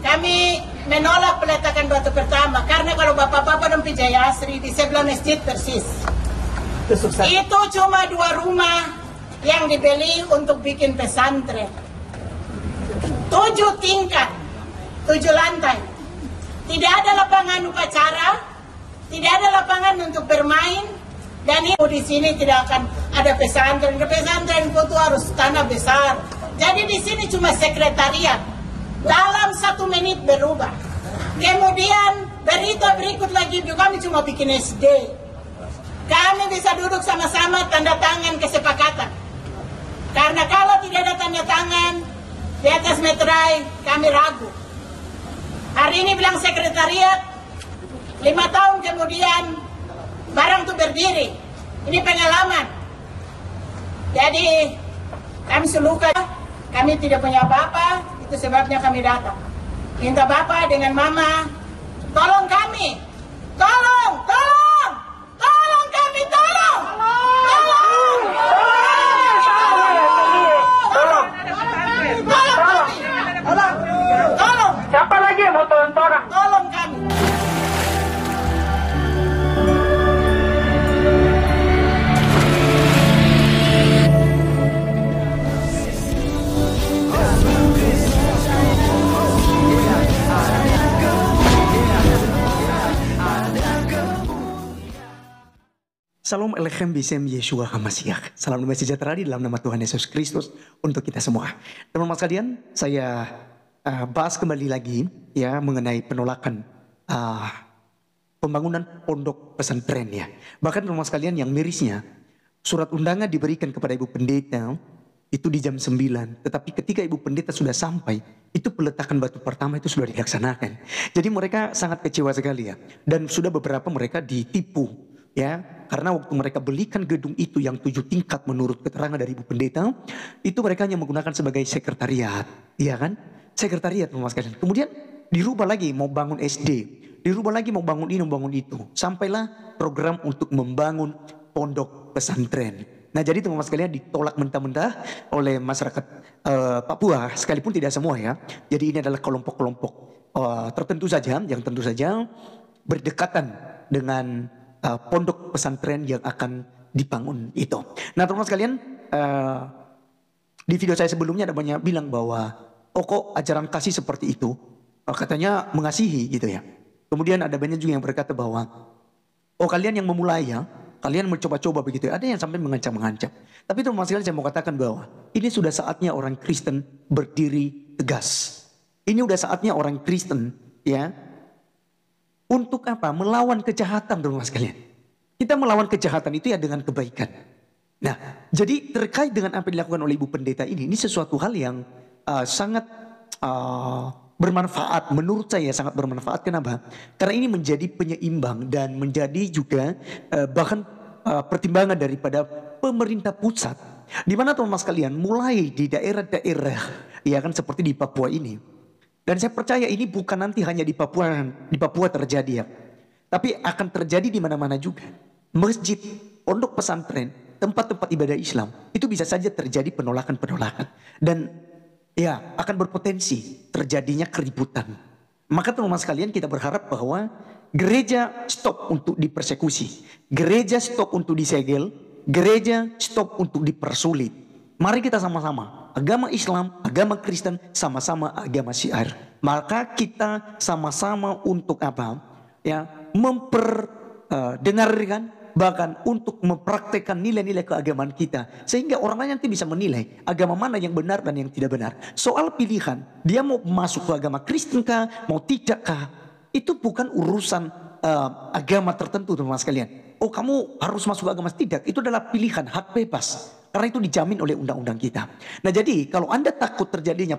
Kami menolak peletakan batu pertama karena kalau bapak-bapak dan Pijaya Asri di sebelah masjid persis. Itu cuma 2 rumah yang dibeli untuk bikin pesantren. 7 tingkat, 7 lantai. Tidak ada lapangan upacara, tidak ada lapangan untuk bermain, dan di sini tidak akan ada pesantren. Pesantren itu harus tanah besar. Jadi di sini cuma sekretariat. Dalam 1 menit berubah. Kemudian berita berikut lagi kami cuma bikin SD. Kami bisa duduk sama-sama tanda tangan kesepakatan. Karena kalau tidak ada tanda tangan di atas meterai, kami ragu. Hari ini bilang sekretariat, 5 tahun kemudian barang itu berdiri. Ini pengalaman. Jadi kami seluka, kami tidak punya apa-apa. Itu sebabnya kami datang. Minta Bapak dengan Mama, tolong kami. Tolong, tolong. Tolong kami, tolong. Tolong. Tolong. Tolong. Tolong. Siapa lagi yang mau tolong? Tolong kami. Salam Elechem Bisem Yeshua HaMashiach. Salam damai sejahtera di dalam nama Tuhan Yesus Kristus untuk kita semua. Teman-teman sekalian, saya bahas kembali lagi ya mengenai penolakan pembangunan pondok pesantren ya. Bahkan teman-teman sekalian yang mirisnya, surat undangan diberikan kepada Ibu Pendeta itu di jam 9. Tetapi ketika Ibu Pendeta sudah sampai, itu peletakan batu pertama itu sudah dilaksanakan. Jadi mereka sangat kecewa sekali ya. Dan sudah beberapa mereka ditipu ya. Karena waktu mereka belikan gedung itu yang 7 tingkat menurut keterangan dari Ibu Pendeta, itu mereka hanya menggunakan sebagai sekretariat. Iya kan? Sekretariat teman-teman sekalian. Kemudian dirubah lagi mau bangun SD. Dirubah lagi mau bangun ini, mau bangun itu. Sampailah program untuk membangun pondok pesantren. Nah jadi teman-teman sekalian ditolak mentah-mentah oleh masyarakat Papua. Sekalipun tidak semua ya. Jadi ini adalah kelompok-kelompok tertentu saja. Yang tentu saja berdekatan dengan pondok pesantren yang akan dibangun itu. Nah teman-teman sekalian, di video saya sebelumnya ada banyak bilang bahwa kok ajaran kasih seperti itu, katanya mengasihi gitu ya. Kemudian ada banyak juga yang berkata bahwa kalian yang memulai ya, kalian mencoba-coba begitu ya. Ada yang sampai mengancam-mengancam. Tapi teman-teman sekalian saya mau katakan bahwa ini sudah saatnya orang Kristen berdiri tegas. Ini udah saatnya orang Kristen ya. Untuk apa? Melawan kejahatan teman-teman sekalian. Kita melawan kejahatan itu ya dengan kebaikan. Nah, jadi terkait dengan apa yang dilakukan oleh Ibu Pendeta ini sesuatu hal yang sangat bermanfaat. Menurut saya sangat bermanfaat. Kenapa? Karena ini menjadi penyeimbang dan menjadi juga bahkan pertimbangan daripada pemerintah pusat. Di mana teman-teman sekalian mulai di daerah-daerah ya kan seperti di Papua ini. Dan saya percaya ini bukan nanti hanya di Papua terjadi ya. Tapi akan terjadi di mana-mana juga. Masjid, pondok pesantren, tempat-tempat ibadah Islam. Itu bisa saja terjadi penolakan-penolakan. Dan ya akan berpotensi terjadinya keributan. Maka teman-teman sekalian kita berharap bahwa gereja stop untuk dipersekusi. Gereja stop untuk disegel. Gereja stop untuk dipersulit. Mari kita sama-sama, agama Islam, agama Kristen, sama-sama agama syiar. Maka kita sama-sama untuk apa? Ya, memperdengarkan, bahkan untuk mempraktekkan nilai-nilai keagamaan kita. Sehingga orang lain nanti bisa menilai agama mana yang benar dan yang tidak benar. Soal pilihan, dia mau masuk ke agama Kristen kah, mau tidak kah? Itu bukan urusan agama tertentu teman-teman sekalian. Oh kamu harus masuk ke agama, tidak. Itu adalah pilihan, hak bebas. Karena itu dijamin oleh undang-undang kita. Nah jadi kalau Anda takut terjadinya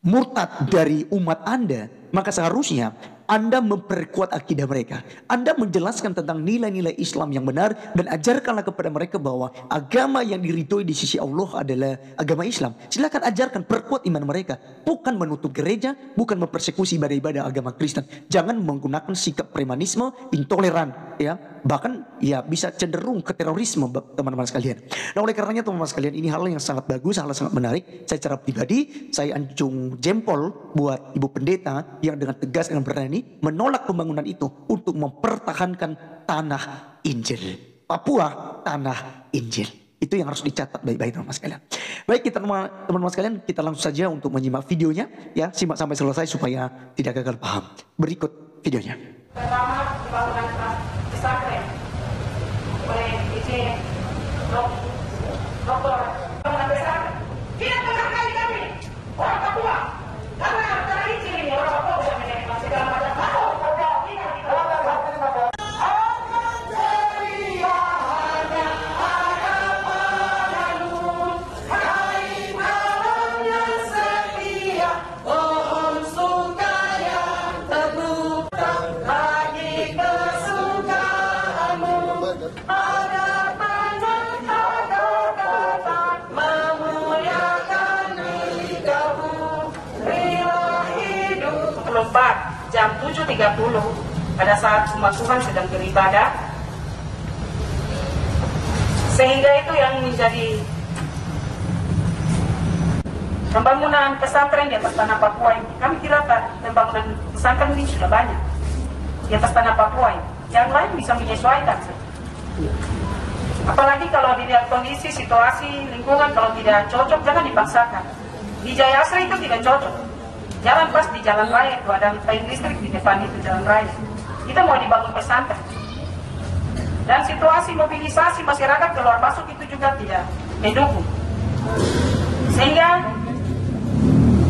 murtad dari umat Anda, maka seharusnya Anda memperkuat akidah mereka. Anda menjelaskan tentang nilai-nilai Islam yang benar dan ajarkanlah kepada mereka bahwa agama yang diridhoi di sisi Allah adalah agama Islam. Silakan ajarkan, perkuat iman mereka. Bukan menutup gereja, bukan mempersekusi ibadah-ibadah agama Kristen. Jangan menggunakan sikap premanisme, intoleran, ya. bahkan ya bisa cenderung ke terorisme teman-teman sekalian. Nah oleh karenanya teman-teman sekalian, ini hal yang sangat bagus, hal yang sangat menarik. Secara pribadi saya anjung jempol buat Ibu Pendeta yang dengan tegas dan berani menolak pembangunan itu untuk mempertahankan tanah Injil. Papua tanah Injil. Itu yang harus dicatat baik-baik teman-teman sekalian. Baik kita teman-teman sekalian, kita langsung saja untuk menyimak videonya. Ya, simak sampai selesai supaya tidak gagal paham. Berikut videonya. Pertama, pembangunan pesantren oleh IC Doktor pembangunan pesantren. Tidak menghargai kami orang Papua karena tradisi ini orang Papua bisa menerima segala macam hal. Jam 7.30 pada saat umat Tuhan sedang beribadah, sehingga itu yang menjadi pembangunan pesantren di atas tanah Papua ini. Kami kira pembangunan pesantren ini sudah banyak di atas tanah Papua ini, yang lain bisa menyesuaikan. Apalagi kalau dilihat kondisi, situasi, lingkungan, kalau tidak cocok jangan dipaksakan. Di Jaya Asri itu tidak cocok. Jalan pas di jalan raya itu ada tiang listrik di depan itu jalan raya. Kita mau dibangun pesantren. Dan situasi mobilisasi masyarakat keluar masuk itu juga tidak mendukung. Sehingga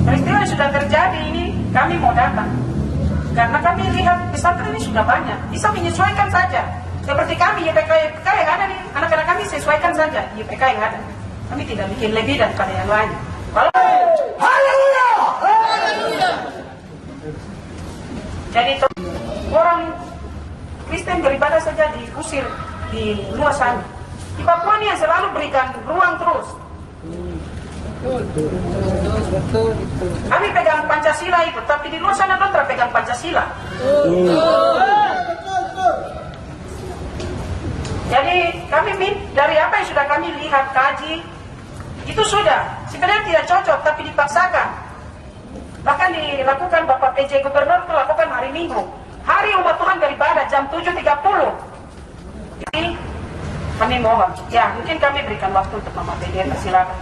peristiwa yang sudah terjadi ini kami mau datang. Karena kami lihat pesantren ini sudah banyak, bisa menyesuaikan saja. Seperti kami YPK yang ada nih, anak-anak kami sesuaikan saja YPK yang ada. Kami tidak bikin lebih daripada yang lain. Jadi orang Kristen beribadah saja diusir di luar sana. Di Papua ini yang selalu berikan ruang terus. Kami pegang Pancasila itu, tapi di luar sana belum terpegang Pancasila. Jadi kami dari apa yang sudah kami lihat, kaji, itu sudah sebenarnya tidak cocok, tapi dipaksakan. Bahkan dilakukan Bapak PJ Gubernur itu lakukan hari Minggu. Hari umat Tuhan beribadah jam 7.30. Jadi kami mohon, ya mungkin kami berikan waktu untuk Mama PJ, silakan.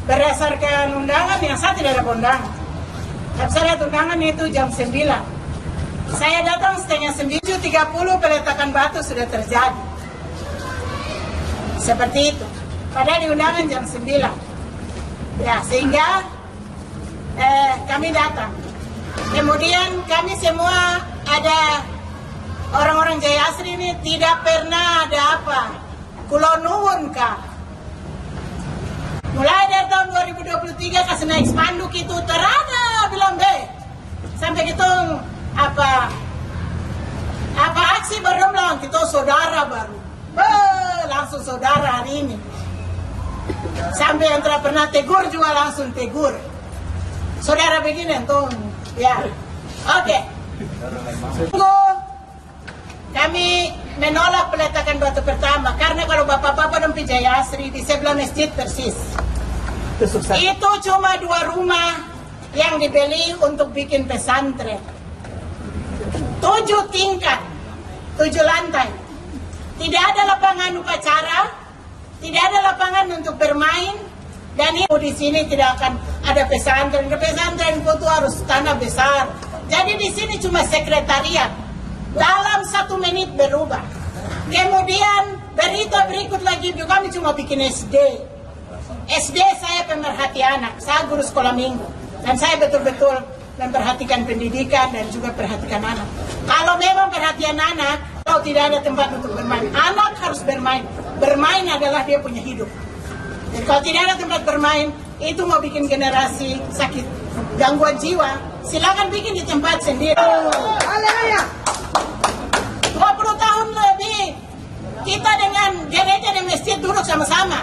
Berdasarkan undangan yang saya tidak ada undangan. Tapi saya lihat undangan itu jam 9. Saya datang setengah 7.30, peletakan batu sudah terjadi. Seperti itu. Padahal di undangan jam 9. Ya, sehingga kami datang. Kemudian kami semua ada orang-orang Jaya Asri ini tidak pernah ada apa. Kulo nuwun kah. Mulai dari tahun 2023 kasih naik spanduk itu terada bilang deh. Sampai gitu apa aksi baru bilang kita saudara baru. Langsung saudara hari ini. Sampai yang tidak pernah tegur juga langsung tegur. Saudara begini tuh, ya, oke. Kami menolak peletakan batu pertama karena kalau bapak-bapak dan Jaya Asri di sebelah masjid persis. Itu cuma 2 rumah yang dibeli untuk bikin pesantren. 7 tingkat, 7 lantai. Tidak ada lapangan upacara, tidak ada lapangan untuk bermain. Dan itu di sini tidak akan ada pesantren. Pesantren itu harus tanah besar. Jadi di sini cuma sekretariat. Dalam 1 menit berubah. Kemudian berita berikut lagi juga kami cuma bikin SD. SD saya pemerhati anak. Saya guru sekolah minggu. Dan saya betul-betul memperhatikan pendidikan dan juga perhatikan anak. Kalau memang perhatian anak, kalau tidak ada tempat untuk bermain, anak harus bermain. Bermain adalah dia punya hidup. Dan kalau tidak ada tempat bermain, itu mau bikin generasi sakit, gangguan jiwa, silakan bikin di tempat sendiri. 20 tahun lebih, kita dengan gereja dan masjid duduk sama-sama.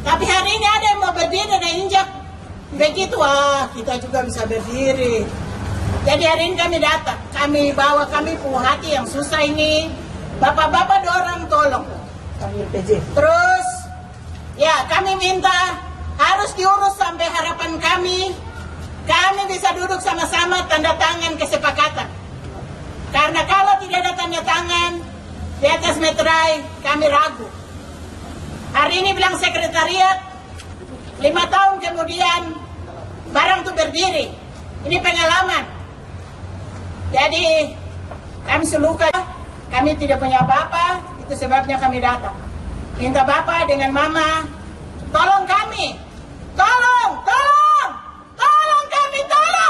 Tapi hari ini ada yang mau berdiri dan injak. Begitu, kita juga bisa berdiri. Jadi hari ini kami datang, kami bawa kami punya hati yang susah ini. Bapak-bapak dorang tolong. Terus ya kami minta harus diurus sampai harapan kami bisa duduk sama-sama tanda tangan kesepakatan. Karena kalau tidak ada tanda tangan di atas meterai, kami ragu. Hari ini bilang sekretariat, 5 tahun kemudian barang itu berdiri. Ini pengalaman. Jadi kami seluka, kami tidak punya apa-apa, itu sebabnya kami datang. Minta Bapak dengan Mama, tolong kami, tolong kami, tolong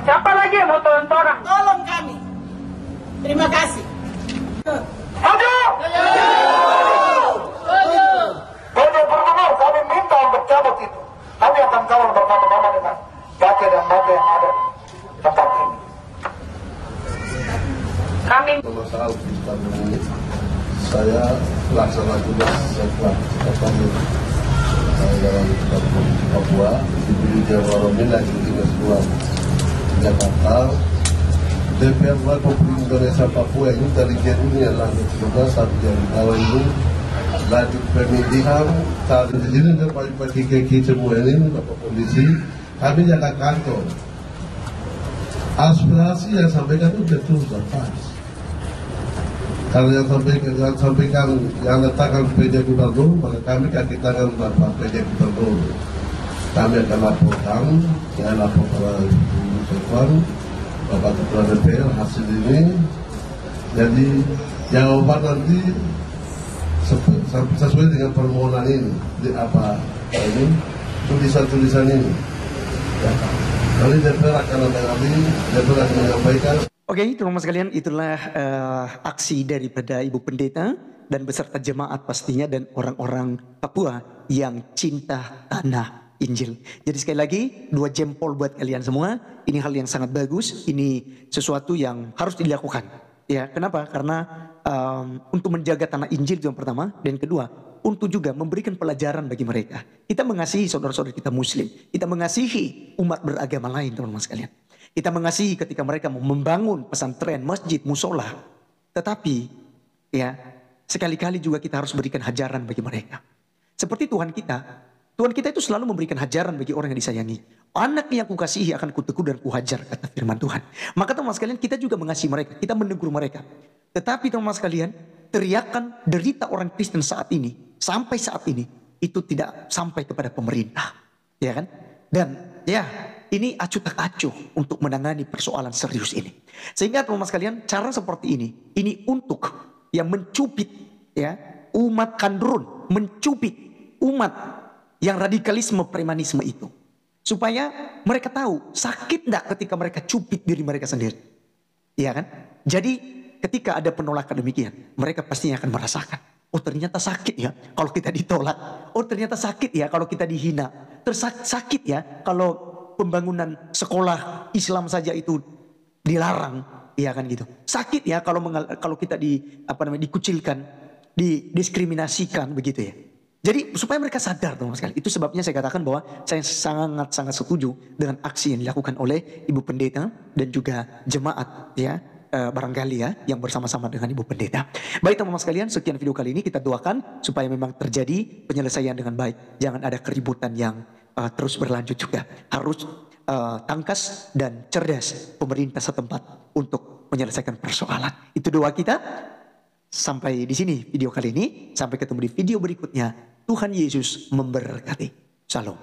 Siapa lagi yang mau tolong? tolong kami. Terima kasih. Maju! Pede Gubernur, kami minta untuk cabut itu. Kami akan kawal bersama-sama dengan bake dan bake yang ada di tempat ini. Kami Masalah ini, saya pelaksana tugas setelah dalam Papua di Jawaromin lagi tugas luar Jakarta. DPR Republik Indonesia Papua ini dari Januari adalah satu yang tahun ini lanjut pemilihan saat ini dan bagi kaki semua ini Bapak Polisi kami jaga kantor aspirasi yang sampaikan itu betul dan pas. Kalau yang sampaikan yang letakkan PJ Gubernur, maka kami kaki tangan Bapak PJ Gubernur. Kami akan laporkan, saya lapor kepada Ibu Sekwan, Bapak Ketua DPR hasil ini. Jadi jawaban nanti sesuai dengan permohonan ini, di apa ini tulisan-tulisan ini. Ya. Nanti DPR akan menangani, DPR akan menyampaikan. Oke, teman-teman sekalian, itulah aksi daripada Ibu Pendeta dan beserta jemaat pastinya dan orang-orang Papua yang cinta tanah Injil. Jadi sekali lagi 2 jempol buat kalian semua. Ini hal yang sangat bagus. Ini sesuatu yang harus dilakukan. Ya, kenapa? Karena untuk menjaga tanah Injil itu yang pertama, dan kedua untuk juga memberikan pelajaran bagi mereka. Kita mengasihi saudara-saudara kita Muslim. Kita mengasihi umat beragama lain, teman-teman sekalian. Kita mengasihi ketika mereka mau membangun pesantren, masjid, musola. Tetapi ya sekali-kali juga kita harus berikan hajaran bagi mereka. Seperti Tuhan kita itu selalu memberikan hajaran bagi orang yang disayangi. Anak yang kukasihi akan kutegur dan kuhajar, kata firman Tuhan. Maka teman-teman sekalian, kita juga mengasihi mereka, kita menegur mereka. Tetapi teman-teman sekalian, teriakan derita orang Kristen saat ini, sampai saat ini, itu tidak sampai kepada pemerintah. Ya kan? Dan ya, ini acuh tak acuh untuk menangani persoalan serius ini. Sehingga teman-teman sekalian, cara seperti ini untuk yang mencubit ya umat kandrun, mencubit umat yang radikalisme premanisme itu. Supaya mereka tahu sakit enggak ketika mereka cubit diri mereka sendiri. Iya kan? Jadi ketika ada penolakan demikian, mereka pastinya akan merasakan. Oh ternyata sakit ya kalau kita ditolak. Oh ternyata sakit ya kalau kita dihina. Sakit ya kalau pembangunan sekolah Islam saja itu dilarang, iya kan gitu. Sakit ya kalau kita dikucilkan, didiskriminasikan begitu ya. Jadi supaya mereka sadar teman-teman sekali. Itu sebabnya saya katakan bahwa saya sangat-sangat setuju dengan aksi yang dilakukan oleh Ibu Pendeta dan juga jemaat ya. Barangkali ya yang bersama-sama dengan Ibu Pendeta. Baik teman-teman sekalian, sekian video kali ini, kita doakan supaya memang terjadi penyelesaian dengan baik. Jangan ada keributan yang terus berlanjut juga. Harus tangkas dan cerdas pemerintah setempat untuk menyelesaikan persoalan. Itu doa kita. Sampai di sini video kali ini. Sampai ketemu di video berikutnya. Tuhan Yesus memberkati. Shalom.